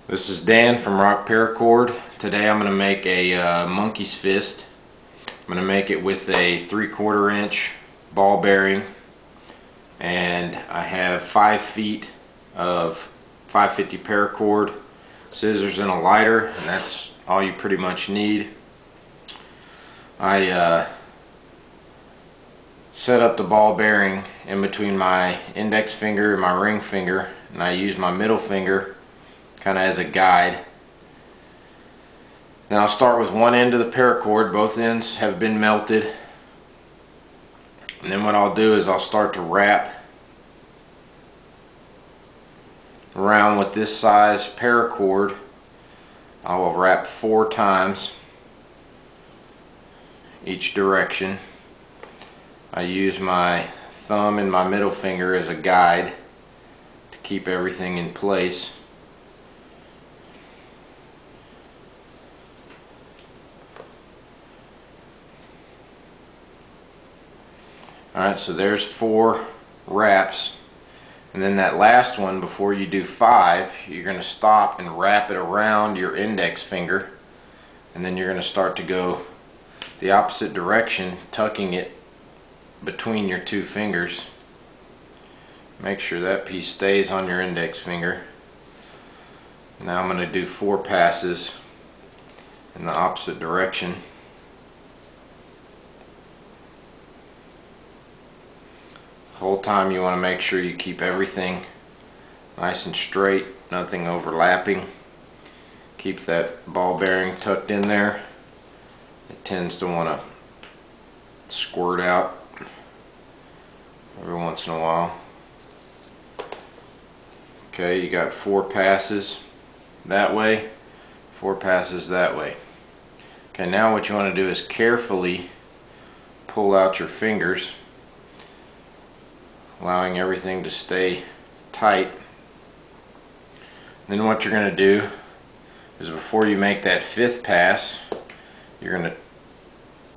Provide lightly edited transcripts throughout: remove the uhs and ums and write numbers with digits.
This is Dan from Paracord. Today I'm going to make a monkey's fist. I'm going to make it with a 3/4 inch ball bearing, and I have 5 feet of 550 paracord, scissors, and a lighter, and that's all you pretty much need. I set up the ball bearing in between my index finger and my ring finger, and I use my middle finger kind of as a guide. Now I'll start with one end of the paracord. Both ends have been melted, and then what I'll do is I'll start to wrap around with this size paracord. I will wrap 4 times each direction. I use my thumb and my middle finger as a guide to keep everything in place. Alright, so there's 4 wraps, and then that last one, before you do 5, you're going to stop and wrap it around your index finger, and then you're going to start to go the opposite direction, tucking it between your 2 fingers. Make sure that piece stays on your index finger. Now I'm going to do 4 passes in the opposite direction. The whole time you want to make sure you keep everything nice and straight, nothing overlapping. Keep that ball bearing tucked in there. It tends to want to squirt out every once in a while. Okay, you got 4 passes that way, 4 passes that way. Okay, now what you want to do is carefully pull out your fingers, allowing everything to stay tight. Then what you're going to do is, before you make that 5th pass, you're going to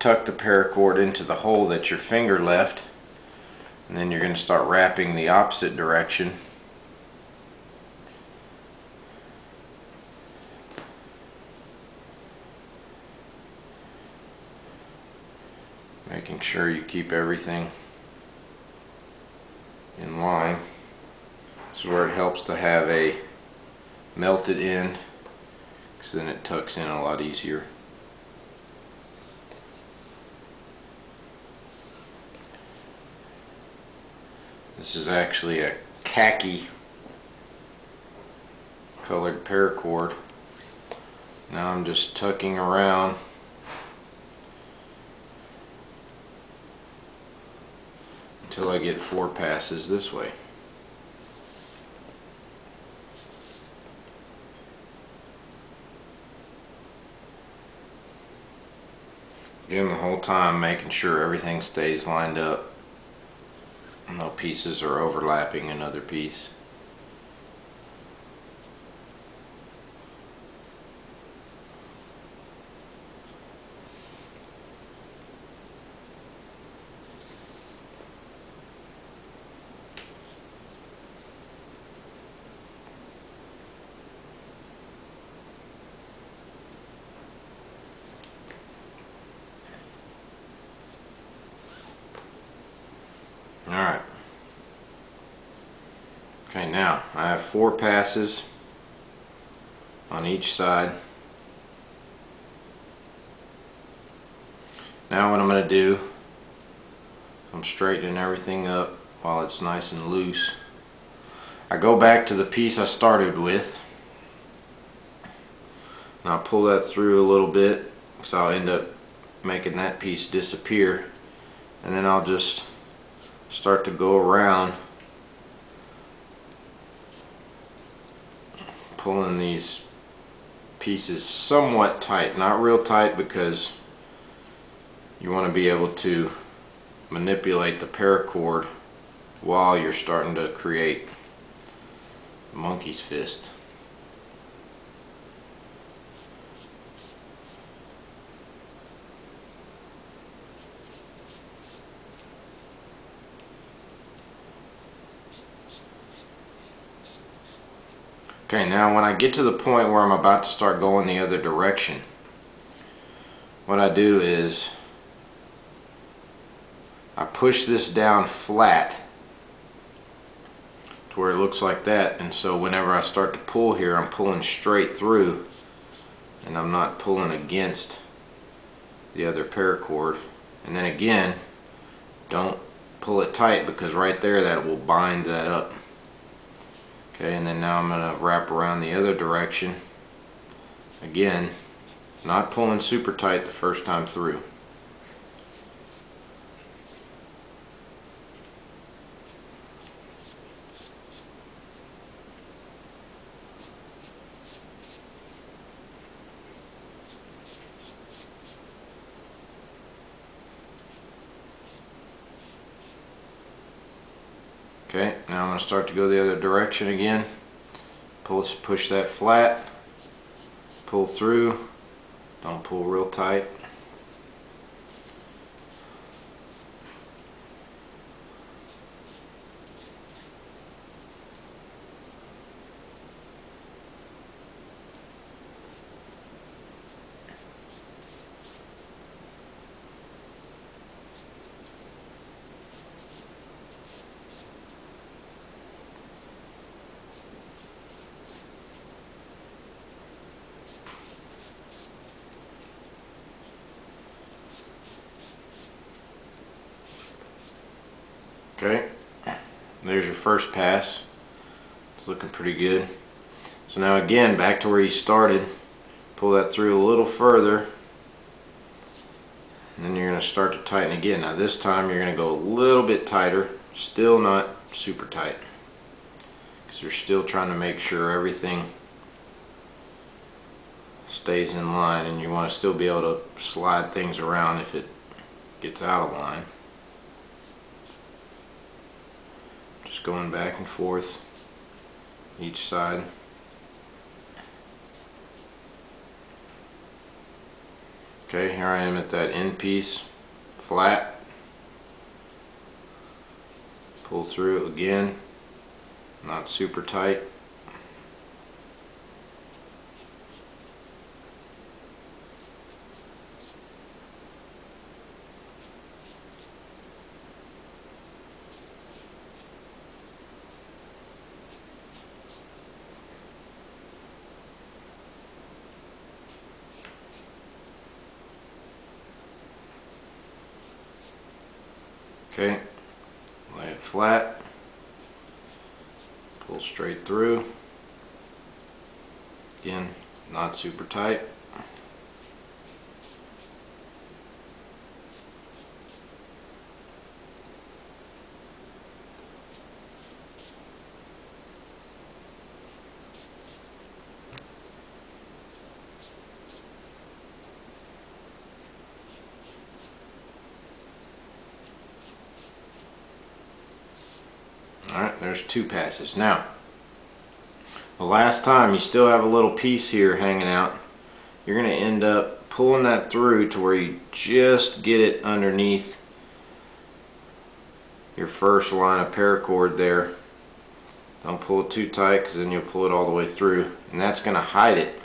tuck the paracord into the hole that your finger left, and then you're going to start wrapping the opposite direction. Making sure you keep everything in line. This is where it helps to have a melted end, because then it tucks in a lot easier. This is actually a khaki colored paracord. Now I'm just tucking around until I get 4 passes this way. Again, the whole time making sure everything stays lined up. No pieces are overlapping another piece. Alright. Okay, now I have 4 passes on each side. Now what I'm going to do, I'm straightening everything up while it's nice and loose. I go back to the piece I started with, and I'll pull that through a little bit, because I'll end up making that piece disappear, and then I'll just start to go around pulling these pieces somewhat tight, not real tight, because you want to be able to manipulate the paracord while you're starting to create the monkey's fist. Okay, now when I get to the point where I'm about to start going the other direction, what I do is I push this down flat to where it looks like that, and so whenever I start to pull here, I'm pulling straight through and I'm not pulling against the other paracord. And then again, don't pull it tight, because right there that will bind that up. Okay, and then now I'm going to wrap around the other direction. Again, not pulling super tight the first time through. Okay, now I'm going to start to go the other direction again. Push that flat, pull through, don't pull real tight. Okay, there's your first pass. It's looking pretty good. So now again, back to where you started, pull that through a little further, and then you're going to start to tighten again. Now this time you're going to go a little bit tighter, still not super tight, because you're still trying to make sure everything stays in line, and you want to still be able to slide things around if it gets out of line. Just going back and forth each side. Okay, here I am at that end piece, flat. Pull through again, not super tight. Okay, lay it flat, pull straight through, again, not super tight. Alright, there's two passes. Now, the last time you still have a little piece here hanging out. You're going to end up pulling that through to where you just get it underneath your first line of paracord there. Don't pull it too tight, because then you'll pull it all the way through, and that's going to hide it.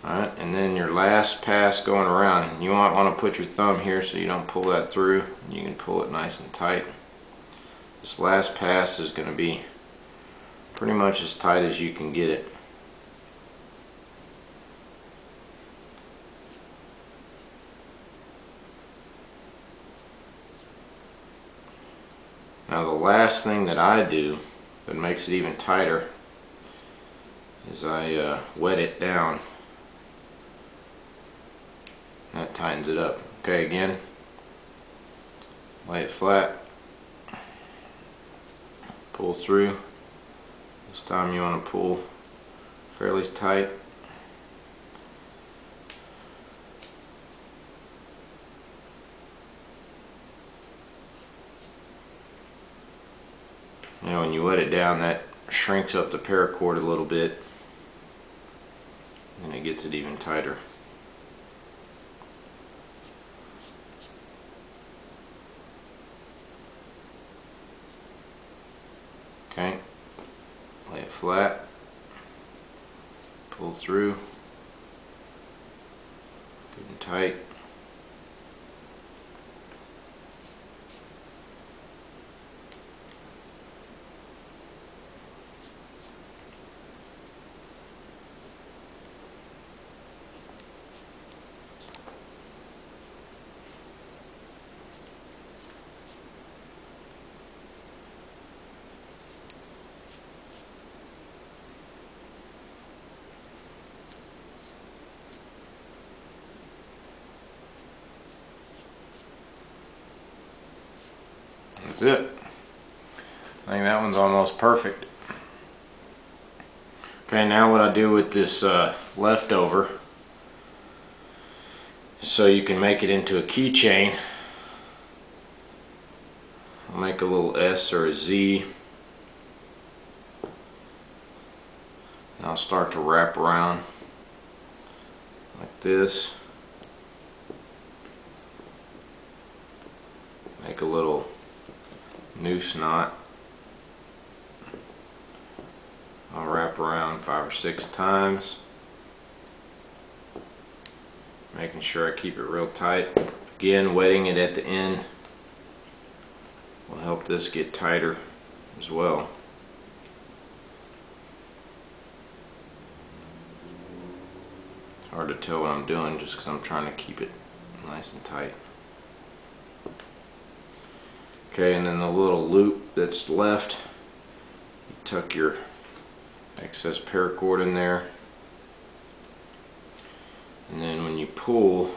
Alright, and then your last pass going around, and you might want to put your thumb here so you don't pull that through. You can pull it nice and tight. This last pass is going to be pretty much as tight as you can get it. Now the last thing that I do that makes it even tighter is I wet it down. That tightens it up. Okay, again, lay it flat, pull through. This time you want to pull fairly tight. Now when you wet it down, that shrinks up the paracord a little bit, and it gets it even tighter. Okay, flat, pull through, good and tight. That's it. I think that one's almost perfect. Okay, now what I do with this leftover, so you can make it into a keychain, I'll make a little S or a Z. And I'll start to wrap around like this. Make a little noose knot. I'll wrap around 5 or 6 times, making sure I keep it real tight. Again, wetting it at the end will help this get tighter as well. It's hard to tell what I'm doing just because I'm trying to keep it nice and tight. Okay, and then the little loop that's left, you tuck your excess paracord in there, and then when you pull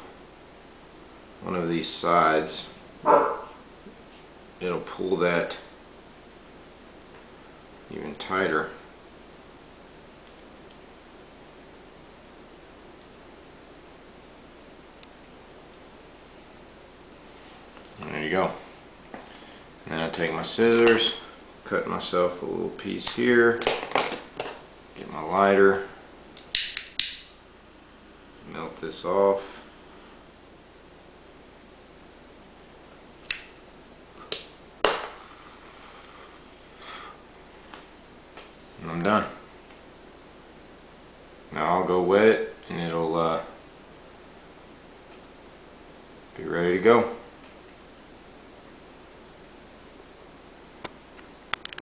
one of these sides, it'll pull that even tighter. And there you go. And then I take my scissors, cut myself a little piece here, get my lighter, melt this off. And I'm done. Now I'll go wet it and it'll be ready to go.